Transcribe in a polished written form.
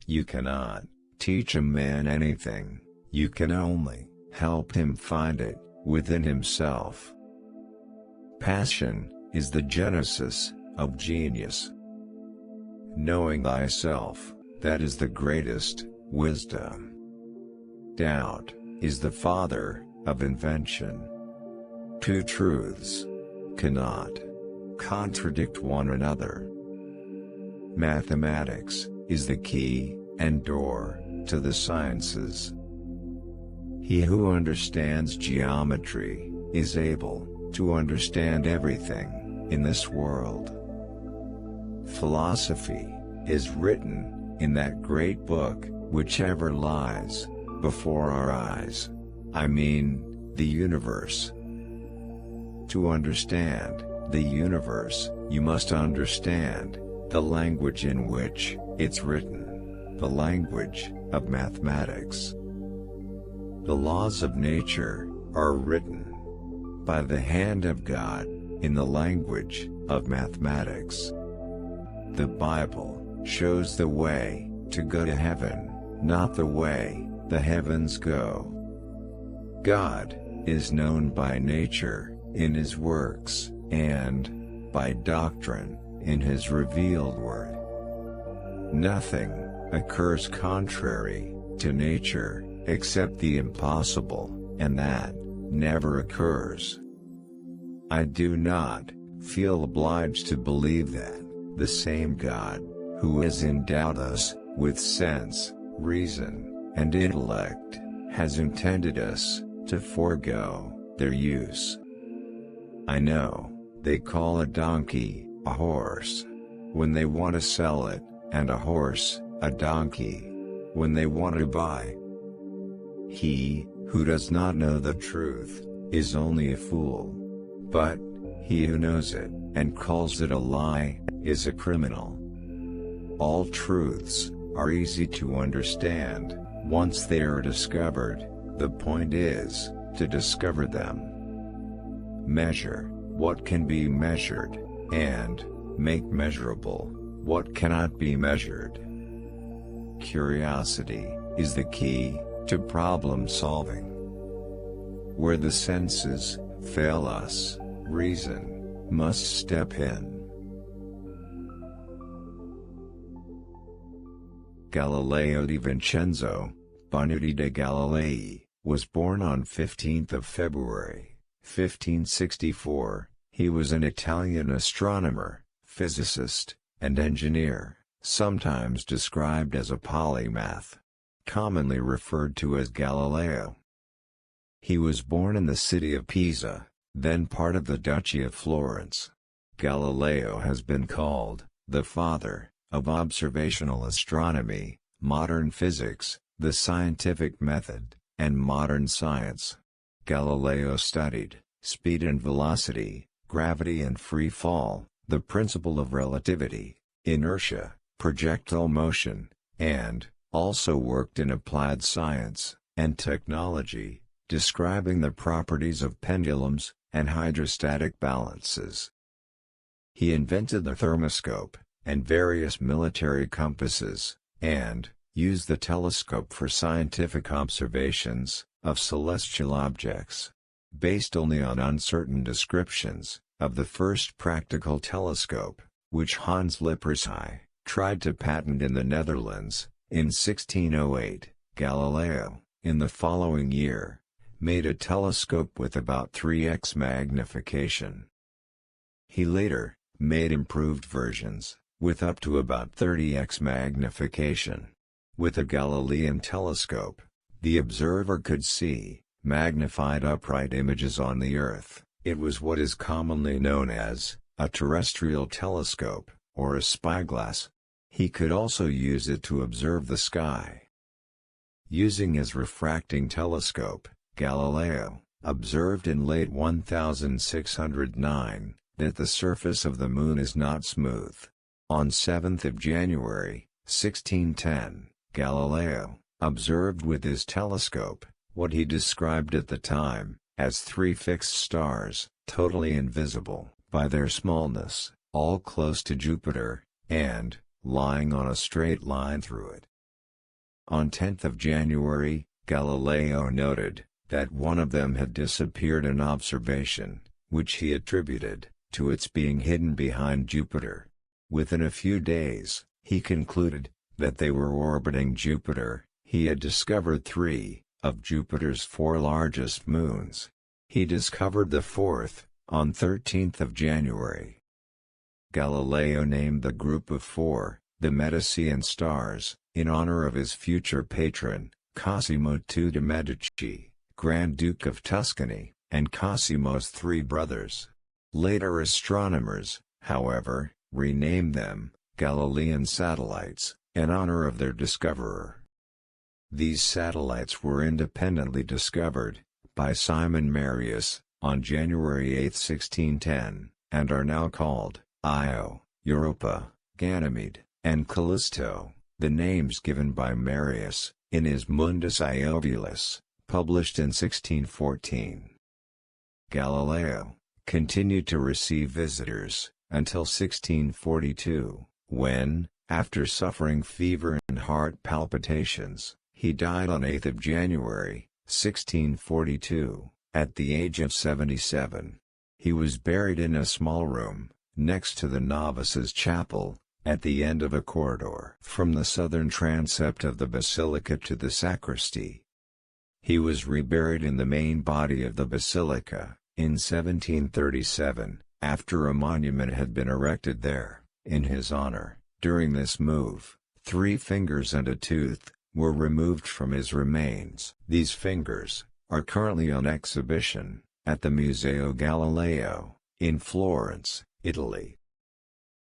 You cannot teach a man anything, you can only help him find it within himself. Passion is the genesis of genius. Knowing thyself, that is the greatest wisdom. Doubt is the father of invention. Two truths cannot contradict one another. Mathematics is the key and door to the sciences. He who understands geometry is able to understand everything in this world. Philosophy is written in that great book which ever lies before our eyes, I mean, the universe. To understand the universe, you must understand the language in which it's written, the language of mathematics. The laws of nature are written by the hand of God in the language of mathematics. The Bible shows the way to go to heaven, not the way the heavens go. God is known by nature in His works, and by doctrine in His revealed word. Nothing occurs contrary to nature except the impossible, and that never occurs. I do not feel obliged to believe that the same God who has endowed us with sense, reason, and intellect has intended us to forego their use. I know they call a donkey a horse when they want to sell it, and a horse a donkey when they want to buy. He who does not know the truth is only a fool, but he who knows it and calls it a lie is a criminal. All truths are easy to understand once they are discovered. The point is to discover them. Measure what can be measured, and make measurable what cannot be measured. Curiosity is the key to problem solving. Where the senses fail us, reason must step in. Galileo di Vincenzo Bonucci de Galilei was born on 15th of February, 1564. He was an Italian astronomer, physicist, and engineer, sometimes described as a polymath, commonly referred to as Galileo. He was born in the city of Pisa, then part of the Duchy of Florence. Galileo has been called the father of observational astronomy, modern physics, the scientific method, and modern science. Galileo studied speed and velocity, gravity and free fall, the principle of relativity, inertia, projectile motion, and also worked in applied science and technology, describing the properties of pendulums and hydrostatic balances. He invented the thermoscope and various military compasses, and used the telescope for scientific observations of celestial objects. Based only on uncertain descriptions of the first practical telescope, which Hans Lippershey tried to patent in the Netherlands in 1608, Galileo, in the following year, made a telescope with about 3x magnification. He later made improved versions, with up to about 30x magnification. With a Galilean telescope, the observer could see magnified upright images on the Earth. It was what is commonly known as a terrestrial telescope, or a spyglass. He could also use it to observe the sky. Using his refracting telescope, Galileo observed in late 1609 that the surface of the Moon is not smooth. On 7th of January, 1610, Galileo observed with his telescope what he described at the time as 3 fixed stars, totally invisible by their smallness, all close to Jupiter, and lying on a straight line through it. On 10th of January, Galileo noted that one of them had disappeared in observation, which he attributed to its being hidden behind Jupiter. Within a few days, he concluded that they were orbiting Jupiter. He had discovered 3 of Jupiter's 4 largest moons. He discovered the 4th on 13th of January. Galileo named the group of 4 the Medicean stars, in honor of his future patron, Cosimo II de' Medici, Grand Duke of Tuscany, and Cosimo's 3 brothers. Later astronomers, however, renamed them Galilean satellites, in honor of their discoverer. These satellites were independently discovered by Simon Marius on January 8, 1610, and are now called Io, Europa, Ganymede, and Callisto, the names given by Marius in his Mundus Iovulus, published in 1614. Galileo continued to receive visitors until 1642, when, after suffering fever and heart palpitations, he died on 8th of January, 1642, at the age of 77. He was buried in a small room, next to the novices' chapel, at the end of a corridor from the southern transept of the basilica to the sacristy. He was reburied in the main body of the basilica, in 1737, after a monument had been erected there, in his honor. During this move, 3 fingers and a tooth were removed from his remains. These fingers are currently on exhibition at the Museo Galileo, in Florence, Italy.